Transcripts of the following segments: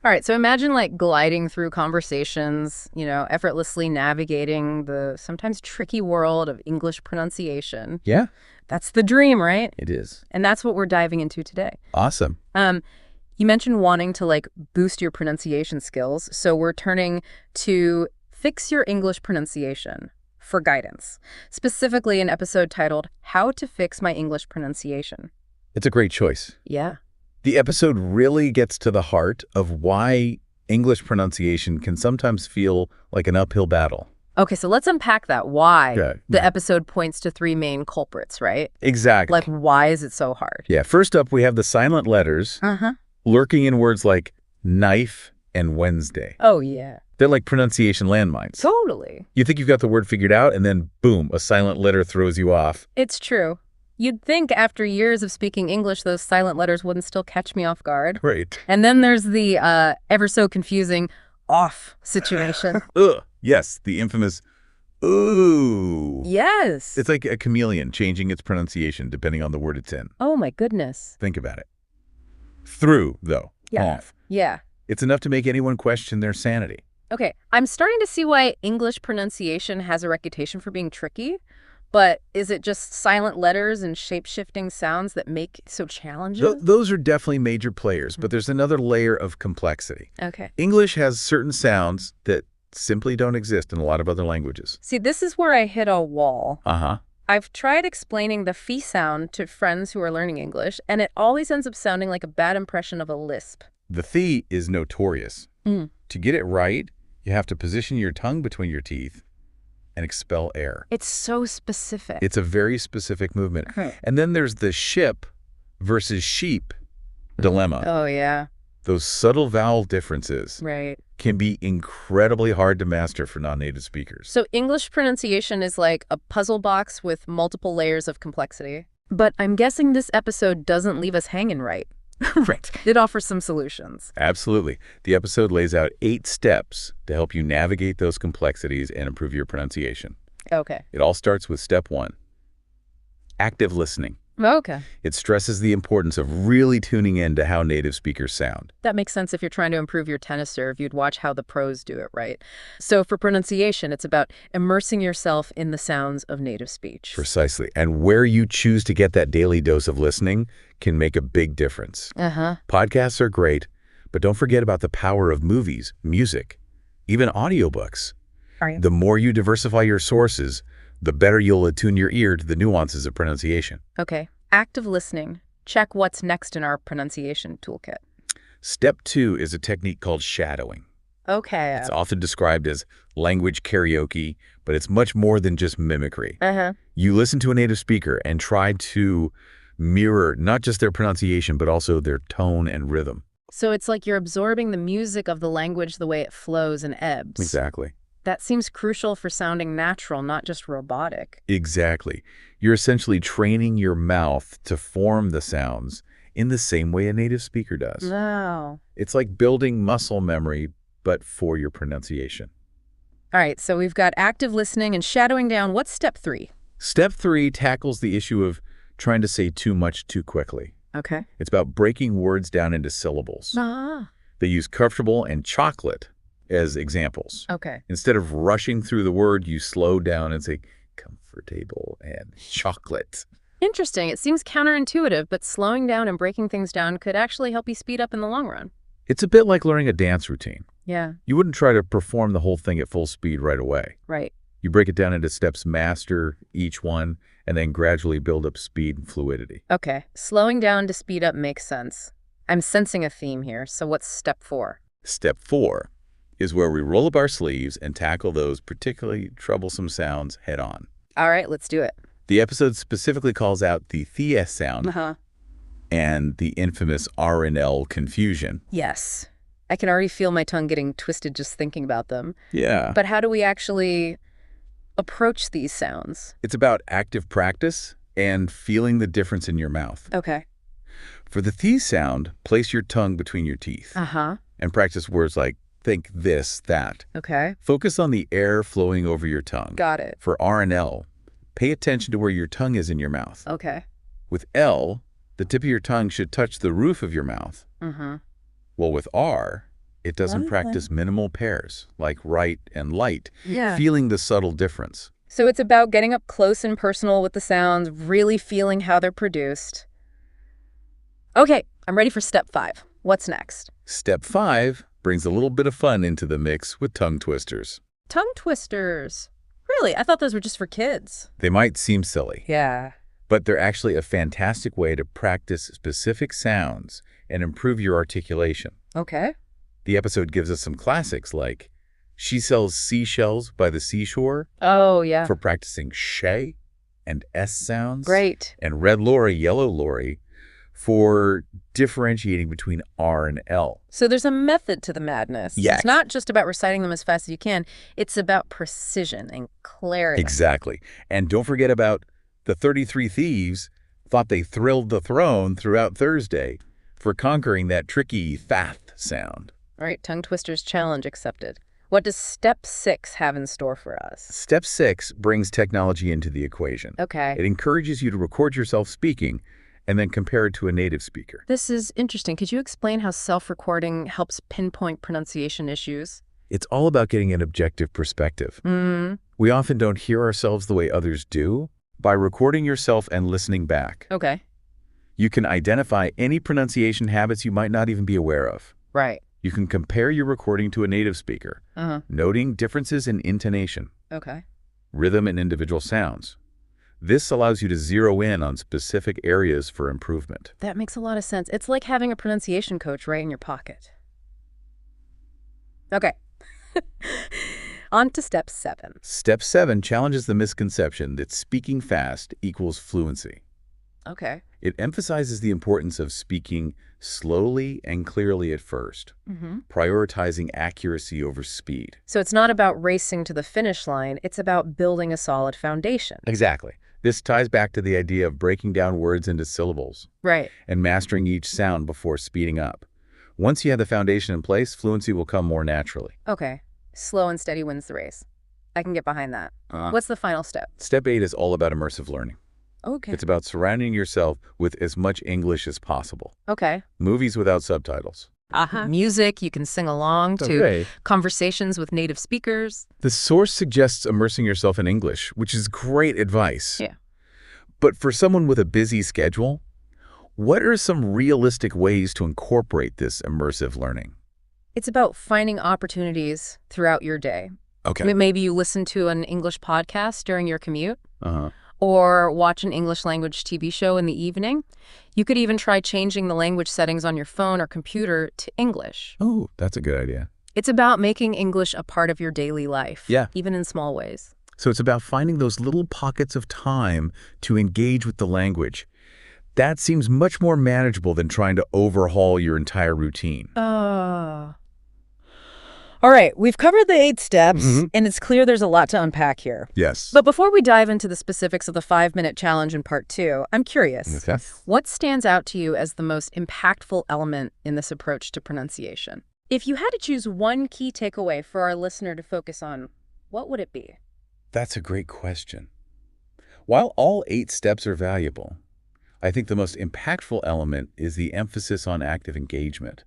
All right, so imagine like gliding through conversations, effortlessly navigating the sometimes tricky world of English pronunciation. Yeah, That's the dream, right? it is. And that's what we're diving into today. Awesome. You mentioned wanting to like boost your pronunciation skills, so we're turning to Fix Your English Pronunciation for guidance, specifically an episode titled How to Fix My English Pronunciation. It's a great choice. Yeah. The episode really gets to the heart of why English pronunciation can sometimes feel like an uphill battle. Okay, so let's unpack that. Why? Okay. The episode points to three main culprits, right? Exactly. Like, why is it so hard? Yeah, first up, we have the silent letters lurking in words like knife and Wednesday. Oh, yeah. They're like pronunciation landmines. Totally. You think you've got the word figured out, and then boom, a silent letter throws you off. It's true. You'd think after years of speaking English, those silent letters wouldn't still catch me off guard. Right. And then there's the ever so confusing off situation. Ugh. Yes, the infamous ooh. Yes. It's like a chameleon changing its pronunciation depending on the word it's in. Oh, my goodness. Think about it. Through, though. Yeah. Off. Yeah. It's enough to make anyone question their sanity. Okay, I'm starting to see why English pronunciation has a reputation for being tricky, but is it just silent letters and shape-shifting sounds that make it so challenging? Those are definitely major players, but there's another layer of complexity. Okay. English has certain sounds that simply don't exist in a lot of other languages. See, this is where I hit a wall. Uh-huh. I've tried explaining the phi sound to friends who are learning English, and it always ends up sounding like a bad impression of a lisp. The phi is notorious. To get it right, you have to position your tongue between your teeth and expel air. It's so specific. It's a very specific movement. And then there's the ship versus sheep dilemma. Oh, yeah. Those subtle vowel differences Right. can be incredibly hard to master for non-native speakers. So English pronunciation is like a puzzle box with multiple layers of complexity. But I'm guessing this episode doesn't leave us hanging right. Right. It offers some solutions. Absolutely. The episode lays out 8 steps to help you navigate those complexities and improve your pronunciation. Okay. It all starts with step 1, active listening. Okay. It stresses the importance of really tuning in to how native speakers sound. That makes sense if you're trying to improve your tennis serve. You'd watch how the pros do it, right? So for pronunciation, it's about immersing yourself in the sounds of native speech. Precisely. And where you choose to get that daily dose of listening can make a big difference. Podcasts are great, but don't forget about the power of movies, music, even audiobooks. The more you diversify your sources, the better you'll attune your ear to the nuances of pronunciation. Okay. Active listening. Check what's next in our pronunciation toolkit. Step 2 is a technique called shadowing. Okay. It's often described as language karaoke, but it's much more than just mimicry. You listen to a native speaker and try to mirror not just their pronunciation, but also their tone and rhythm. So it's like you're absorbing the music of the language the way it flows and ebbs. Exactly. That seems crucial for sounding natural, not just robotic. Exactly. You're essentially training your mouth to form the sounds in the same way a native speaker does. Wow. It's like building muscle memory, but for your pronunciation. All right, so we've got active listening and shadowing down. What's step 3? Step 3 tackles the issue of trying to say too much too quickly. Okay. It's about breaking words down into syllables. They use comfortable and chocolate as examples. Okay. Instead of rushing through the word, you slow down and say comfortable and chocolate. Interesting. It seems counterintuitive, but slowing down and breaking things down could actually help you speed up in the long run. It's a bit like learning a dance routine. Yeah. You wouldn't try to perform the whole thing at full speed right away. Right. You break it down into steps, master each one, and then gradually build up speed and fluidity. Okay. Slowing down to speed up makes sense. I'm sensing a theme here. So what's step 4? Step 4 is where we roll up our sleeves and tackle those particularly troublesome sounds head on. All right, let's do it. The episode specifically calls out the th sound and the infamous R and L confusion. Yes. I can already feel my tongue getting twisted just thinking about them. Yeah. But how do we actually approach these sounds? It's about active practice and feeling the difference in your mouth. Okay. For the th sound, place your tongue between your teeth and practice words like think, this, that. Okay. Focus on the air flowing over your tongue. Got it. For R and L, pay attention to where your tongue is in your mouth. Okay. With L, the tip of your tongue should touch the roof of your mouth. Well, with R, It doesn't practice minimal pairs, like right and light, feeling the subtle difference. So it's about getting up close and personal with the sounds, really feeling how they're produced. Okay, I'm ready for step 5. What's next? Step 5 brings a little bit of fun into the mix with tongue twisters. Tongue twisters. Really? I thought those were just for kids. They might seem silly. Yeah. But they're actually a fantastic way to practice specific sounds and improve your articulation. Okay. The episode gives us some classics like She Sells Seashells by the Seashore. Oh, yeah. For practicing shay and S sounds. Great. And Red Lorry, Yellow Lorry for differentiating between R and L. So there's a method to the madness. Yes. It's not just about reciting them as fast as you can. It's about precision and clarity. Exactly. And don't forget about the 33 Thieves thought they thrilled the throne throughout Thursday for conquering that tricky fath sound. All right, tongue twisters challenge accepted. What does step 6 have in store for us? Step 6 brings technology into the equation. Okay. It encourages you to record yourself speaking and then compare it to a native speaker. This is interesting. Could you explain how self-recording helps pinpoint pronunciation issues? It's all about getting an objective perspective. We often don't hear ourselves the way others do. By recording yourself and listening back, Okay. you can identify any pronunciation habits you might not even be aware of. Right. You can compare your recording to a native speaker, noting differences in intonation, Okay. rhythm, and individual sounds. This allows you to zero in on specific areas for improvement. That makes a lot of sense. It's like having a pronunciation coach right in your pocket. Okay. On to step 7. Step 7 challenges the misconception that speaking fast equals fluency. Okay. It emphasizes the importance of speaking slowly and clearly at first, prioritizing accuracy over speed. So it's not about racing to the finish line. It's about building a solid foundation. Exactly. This ties back to the idea of breaking down words into syllables Right. and mastering each sound before speeding up. Once you have the foundation in place, fluency will come more naturally. Okay. Slow and steady wins the race. I can get behind that. What's the final step? Step 8 is all about immersive learning. Okay. It's about surrounding yourself with as much English as possible. Okay. Movies without subtitles. Music you can sing along to, conversations with native speakers. The source suggests immersing yourself in English, which is great advice. Yeah. But for someone with a busy schedule, what are some realistic ways to incorporate this immersive learning? It's about finding opportunities throughout your day. Okay. Maybe you listen to an English podcast during your commute. Or watch an English language TV show in the evening. You could even try changing the language settings on your phone or computer to English. Oh, that's a good idea. It's about making English a part of your daily life. Yeah. Even in small ways. So it's about finding those little pockets of time to engage with the language. That seems much more manageable than trying to overhaul your entire routine. All right, we've covered the 8 steps, and it's clear there's a lot to unpack here. Yes. But before we dive into the specifics of the 5-minute challenge in part 2, I'm curious. Okay. What stands out to you as the most impactful element in this approach to pronunciation? If you had to choose one key takeaway for our listener to focus on, what would it be? That's a great question. While all 8 steps are valuable, I think the most impactful element is the emphasis on active engagement.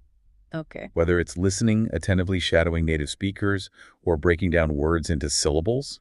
Okay. Whether it's listening, attentively shadowing native speakers, or breaking down words into syllables,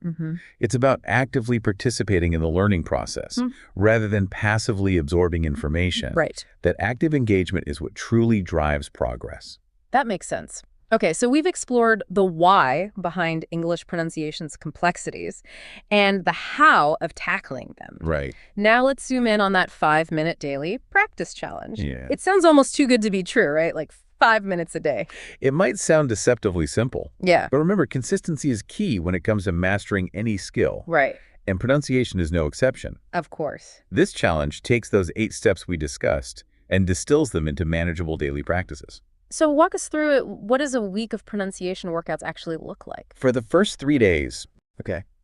it's about actively participating in the learning process rather than passively absorbing information. Right. That active engagement is what truly drives progress. That makes sense. Okay, so we've explored the why behind English pronunciation's complexities and the how of tackling them. Right. Now let's zoom in on that 5-minute daily practice challenge. Yeah. It sounds almost too good to be true, right? Like 5 minutes a day. It might sound deceptively simple. Yeah. But remember, consistency is key when it comes to mastering any skill. Right. And pronunciation is no exception. Of course. This challenge takes those 8 steps we discussed and distills them into manageable daily practices. So walk us through it. What does a week of pronunciation workouts actually look like? For the first 3 days,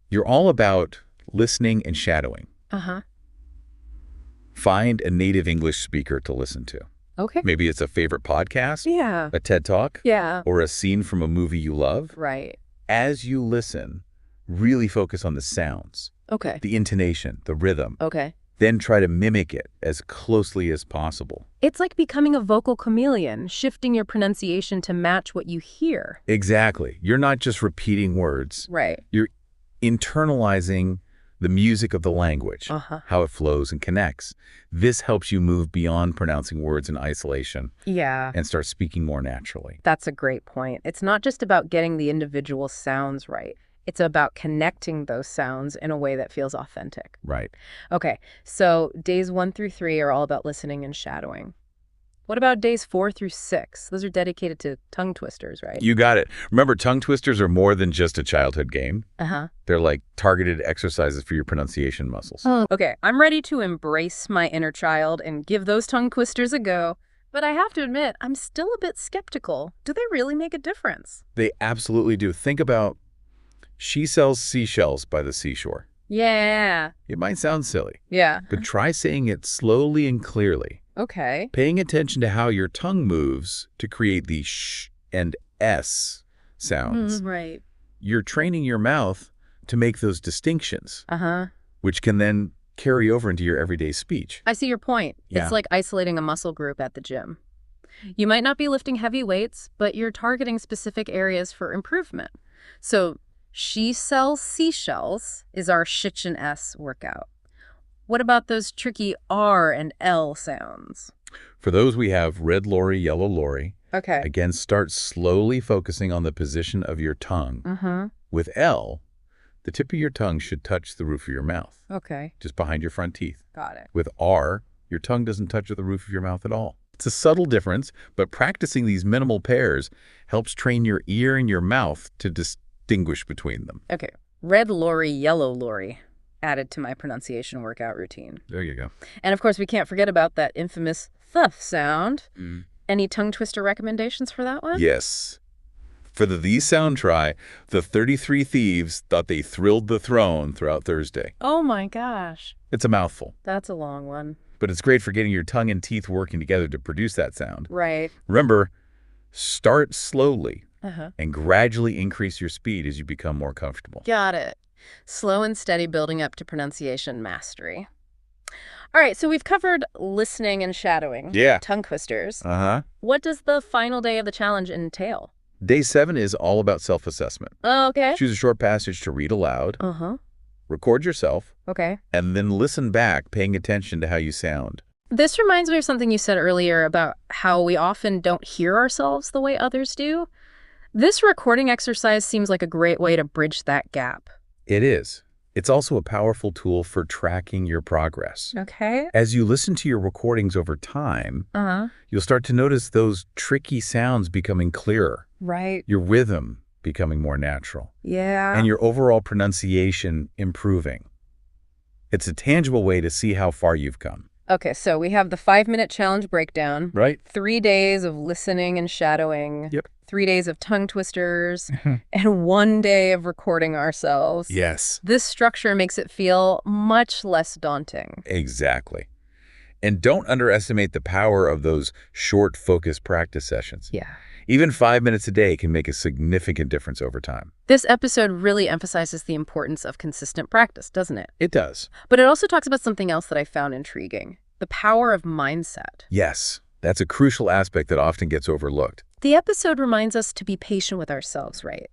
you're all about listening and shadowing. Find a native English speaker to listen to. Okay. Maybe it's a favorite podcast, Yeah. a TED Talk, Yeah. or a scene from a movie you love. Right. As you listen, really focus on the sounds, Okay. the intonation, the rhythm. Okay. Then try to mimic it as closely as possible. It's like becoming a vocal chameleon, shifting your pronunciation to match what you hear. Exactly. You're not just repeating words. Right. You're internalizing the music of the language, how it flows and connects. This helps you move beyond pronouncing words in isolation and start speaking more naturally. That's a great point. It's not just about getting the individual sounds right. It's about connecting those sounds in a way that feels authentic. Right. Okay, so days 1 through 3 are all about listening and shadowing. What about days 4 through 6? Those are dedicated to tongue twisters, right? You got it. Remember, tongue twisters are more than just a childhood game. Uh-huh. They're like targeted exercises for your pronunciation muscles. Oh. Okay, I'm ready to embrace my inner child and give those tongue twisters a go. But I have to admit, I'm still a bit skeptical. Do they really make a difference? They absolutely do. Think about she sells seashells by the seashore. Yeah. It might sound silly. Yeah. But try saying it slowly and clearly. Okay. Paying attention to how your tongue moves to create the sh and s sounds. Right. You're training your mouth to make those distinctions, which can then carry over into your everyday speech. I see your point. Yeah. It's like isolating a muscle group at the gym. You might not be lifting heavy weights, but you're targeting specific areas for improvement. So she sells seashells is our shich and s workout. What about those tricky R and L sounds? For those, we have red lorry, yellow lorry. Okay. Again, start slowly focusing on the position of your tongue. With L, the tip of your tongue should touch the roof of your mouth. Okay. Just behind your front teeth. Got it. With R, your tongue doesn't touch the roof of your mouth at all. It's a subtle difference, but practicing these minimal pairs helps train your ear and your mouth to distinguish between them. Okay. Red lorry, yellow lorry. Added to my pronunciation workout routine. There you go. And of course, we can't forget about that infamous th sound. Any tongue twister recommendations for that one? Yes. For the these sound try, the 33 thieves thought they thrilled the throne throughout Thursday. Oh my gosh. It's a mouthful. That's a long one. But it's great for getting your tongue and teeth working together to produce that sound. Right. Remember, start slowly and gradually increase your speed as you become more comfortable. Got it. Slow and steady building up to pronunciation mastery. All right, so we've covered listening and shadowing. Yeah. Tongue twisters. What does the final day of the challenge entail? Day 7 is all about self-assessment. Oh, okay. Choose a short passage to read aloud. Record yourself. Okay. And then listen back, paying attention to how you sound. This reminds me of something you said earlier about how we often don't hear ourselves the way others do. This recording exercise seems like a great way to bridge that gap. It is. It's also a powerful tool for tracking your progress. Okay. As you listen to your recordings over time, you'll start to notice those tricky sounds becoming clearer. Right. Your rhythm becoming more natural. Yeah. And your overall pronunciation improving. It's a tangible way to see how far you've come. Okay, so we have the 5-minute challenge breakdown. Right. 3 days of listening and shadowing. Yep. 3 days of tongue twisters. And 1 day of recording ourselves. Yes. This structure makes it feel much less daunting. Exactly. And don't underestimate the power of those short, focused practice sessions. Yeah. Even 5 minutes a day can make a significant difference over time. This episode really emphasizes the importance of consistent practice, doesn't it? It does. But it also talks about something else that I found intriguing. The power of mindset. Yes. That's a crucial aspect that often gets overlooked. The episode reminds us to be patient with ourselves, right?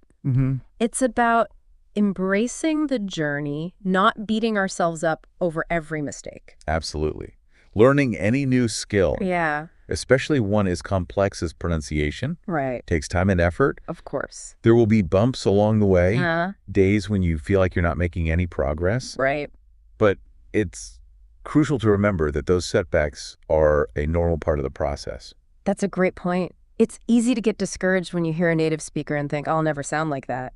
It's about embracing the journey, not beating ourselves up over every mistake. Absolutely. Learning any new skill, especially one as complex as pronunciation, takes time and effort. Of course. There will be bumps along the way, days when you feel like you're not making any progress. Right. But it's crucial to remember that those setbacks are a normal part of the process. That's a great point. It's easy to get discouraged when you hear a native speaker and think, I'll never sound like that.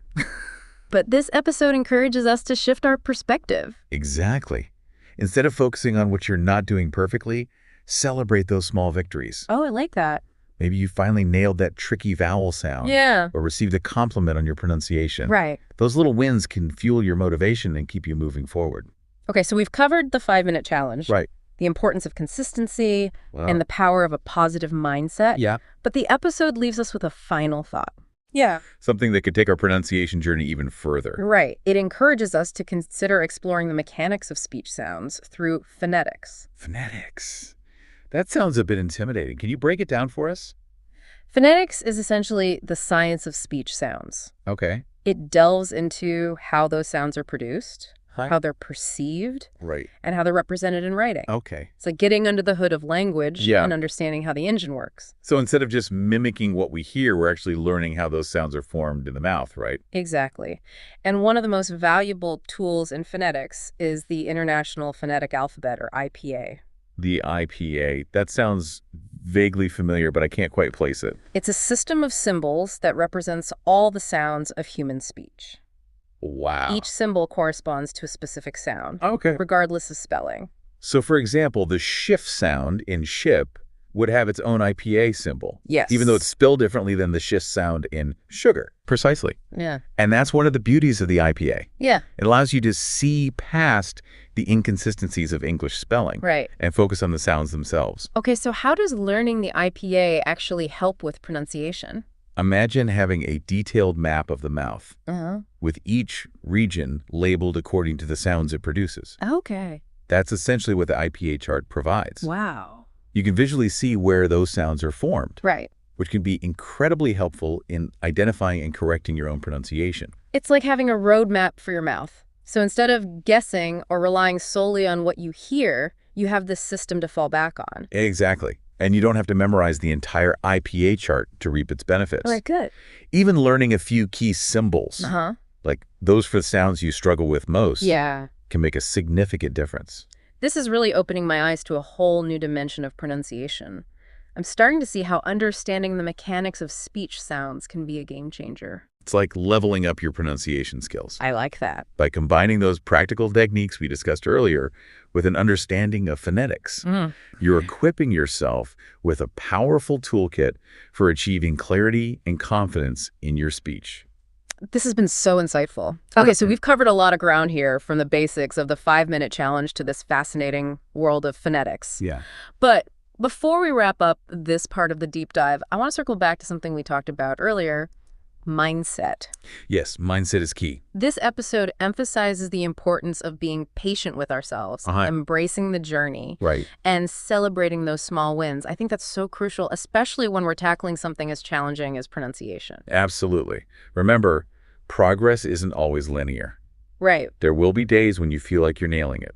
But this episode encourages us to shift our perspective. Exactly. Instead of focusing on what you're not doing perfectly, celebrate those small victories. Oh, I like that. Maybe you finally nailed that tricky vowel sound. Yeah. Or received a compliment on your pronunciation. Right. Those little wins can fuel your motivation and keep you moving forward. Okay, so we've covered the 5-minute challenge. Right. The importance of consistency and the power of a positive mindset. Yeah. But the episode leaves us with a final thought. Yeah. Something that could take our pronunciation journey even further. Right. It encourages us to consider exploring the mechanics of speech sounds through phonetics. Phonetics. That sounds a bit intimidating. Can you break it down for us? Phonetics is essentially the science of speech sounds. Okay. It delves into how those sounds are produced, Hi. how they're perceived, Right. and how they're represented in writing. Okay. It's like getting under the hood of language Yeah. and understanding how the engine works. So instead of just mimicking what we hear, we're actually learning how those sounds are formed in the mouth, right? Exactly. And one of the most valuable tools in phonetics is the International Phonetic Alphabet, or IPA. The IPA. That sounds vaguely familiar, but I can't quite place it. It's a system of symbols that represents all the sounds of human speech. Wow. Each symbol corresponds to a specific sound, Okay. regardless of spelling. So, for example, the shift sound in ship would have its own IPA symbol. Yes. Even though it's spelled differently than the shift sound in sugar. Precisely. Yeah. And that's one of the beauties of the IPA. Yeah. It allows you to see past the inconsistencies of English spelling. Right. And focus on the sounds themselves. Okay, so how does learning the IPA actually help with pronunciation? Imagine having a detailed map of the mouth, with each region labeled according to the sounds it produces. Okay. That's essentially what the IPA chart provides. Wow. You can visually see where those sounds are formed, Right. which can be incredibly helpful in identifying and correcting your own pronunciation. It's like having a roadmap for your mouth. So instead of guessing or relying solely on what you hear, you have this system to fall back on. Exactly. And you don't have to memorize the entire IPA chart to reap its benefits. All right, good. Even learning a few key symbols, like those for the sounds you struggle with most, can make a significant difference. This is really opening my eyes to a whole new dimension of pronunciation. I'm starting to see how understanding the mechanics of speech sounds can be a game changer. It's like leveling up your pronunciation skills. I like that. By combining those practical techniques we discussed earlier with an understanding of phonetics, you're equipping yourself with a powerful toolkit for achieving clarity and confidence in your speech. This has been so insightful. Okay, so we've covered a lot of ground here, from the basics of the 5-minute challenge to this fascinating world of phonetics. Yeah. But before we wrap up this part of the deep dive, I want to circle back to something we talked about earlier: mindset. Yes, mindset is key. This episode emphasizes the importance of being patient with ourselves, embracing the journey, and celebrating those small wins. I think that's so crucial, especially when we're tackling something as challenging as pronunciation. Absolutely. Remember, progress isn't always linear. Right. There will be days when you feel like you're nailing it,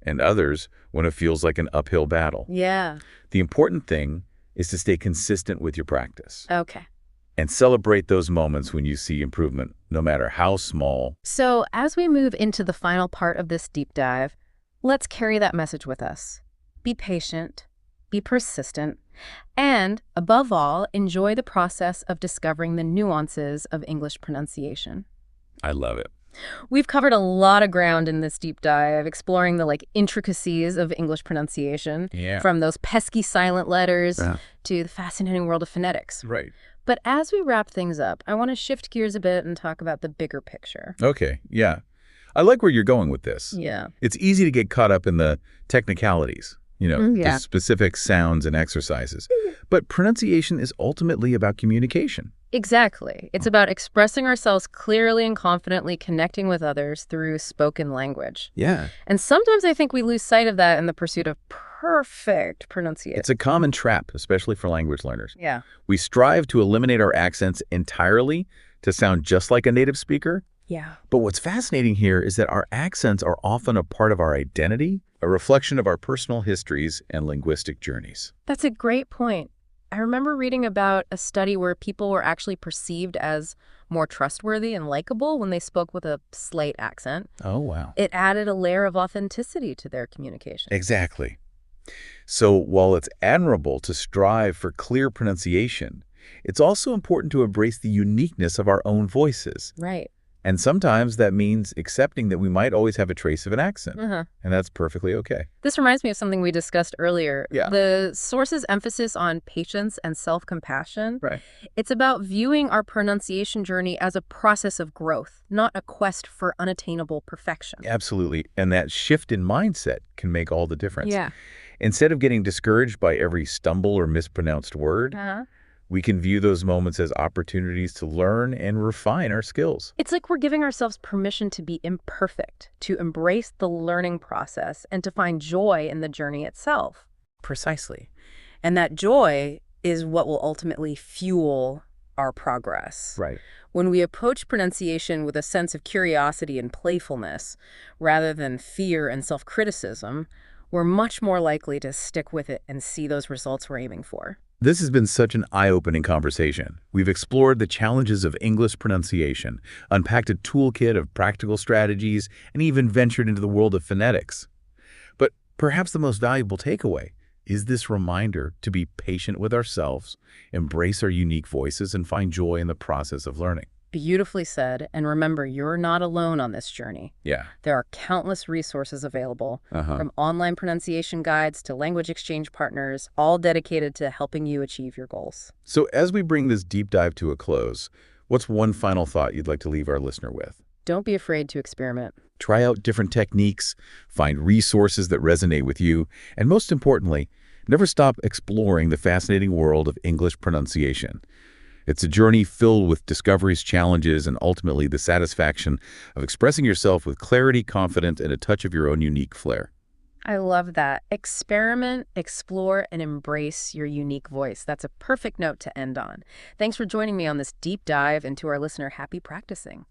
and others when it feels like an uphill battle. Yeah. The important thing is to stay consistent with your practice. Okay. And celebrate those moments when you see improvement, no matter how small. So as we move into the final part of this deep dive, let's carry that message with us. Be patient, be persistent, and above all, enjoy the process of discovering the nuances of English pronunciation. I love it. We've covered a lot of ground in this deep dive, exploring the intricacies of English pronunciation, from those pesky silent letters to the fascinating world of phonetics. Right. But as we wrap things up, I want to shift gears a bit and talk about the bigger picture. Okay, yeah. I like where you're going with this. Yeah. It's easy to get caught up in the technicalities, the specific sounds and exercises. But pronunciation is ultimately about communication. Exactly. It's about expressing ourselves clearly and confidently, connecting with others through spoken language. Yeah. And sometimes I think we lose sight of that in the pursuit of perfect pronunciation. It's a common trap, especially for language learners. Yeah. We strive to eliminate our accents entirely to sound just like a native speaker. Yeah. But what's fascinating here is that our accents are often a part of our identity, a reflection of our personal histories and linguistic journeys. That's a great point. I remember reading about a study where people were actually perceived as more trustworthy and likable when they spoke with a slight accent. Oh, wow. It added a layer of authenticity to their communication. Exactly. So while it's admirable to strive for clear pronunciation, it's also important to embrace the uniqueness of our own voices. Right. And sometimes that means accepting that we might always have a trace of an accent. And that's perfectly okay. This reminds me of something we discussed earlier. Yeah. The source's emphasis on patience and self-compassion. Right. It's about viewing our pronunciation journey as a process of growth, not a quest for unattainable perfection. Absolutely. And that shift in mindset can make all the difference. Yeah. Instead of getting discouraged by every stumble or mispronounced word, We can view those moments as opportunities to learn and refine our skills. It's like we're giving ourselves permission to be imperfect, to embrace the learning process, and to find joy in the journey itself. Precisely. And that joy is what will ultimately fuel our progress. Right. When we approach pronunciation with a sense of curiosity and playfulness, rather than fear and self-criticism, we're much more likely to stick with it and see those results we're aiming for. This has been such an eye-opening conversation. We've explored the challenges of English pronunciation, unpacked a toolkit of practical strategies, and even ventured into the world of phonetics. But perhaps the most valuable takeaway is this reminder to be patient with ourselves, embrace our unique voices, and find joy in the process of learning. Beautifully said. And remember, you're not alone on this journey. Yeah. There are countless resources available, from online pronunciation guides to language exchange partners, all dedicated to helping you achieve your goals. So as we bring this deep dive to a close, what's one final thought you'd like to leave our listener with? Don't be afraid to experiment. Try out different techniques, find resources that resonate with you, and most importantly, never stop exploring the fascinating world of English pronunciation. It's a journey filled with discoveries, challenges, and ultimately the satisfaction of expressing yourself with clarity, confidence, and a touch of your own unique flair. I love that. Experiment, explore, and embrace your unique voice. That's a perfect note to end on. Thanks for joining me on this deep dive into our listener happy practicing.